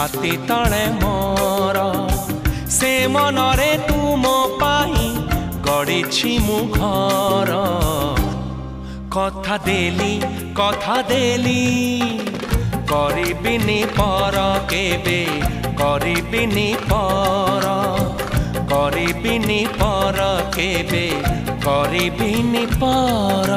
छाती तले मोर से मनरे तू मो पाई गढ़ी मु घर कथा देली करिबिनी पर केबे करिबिनी पर केबे करिबिनी पर।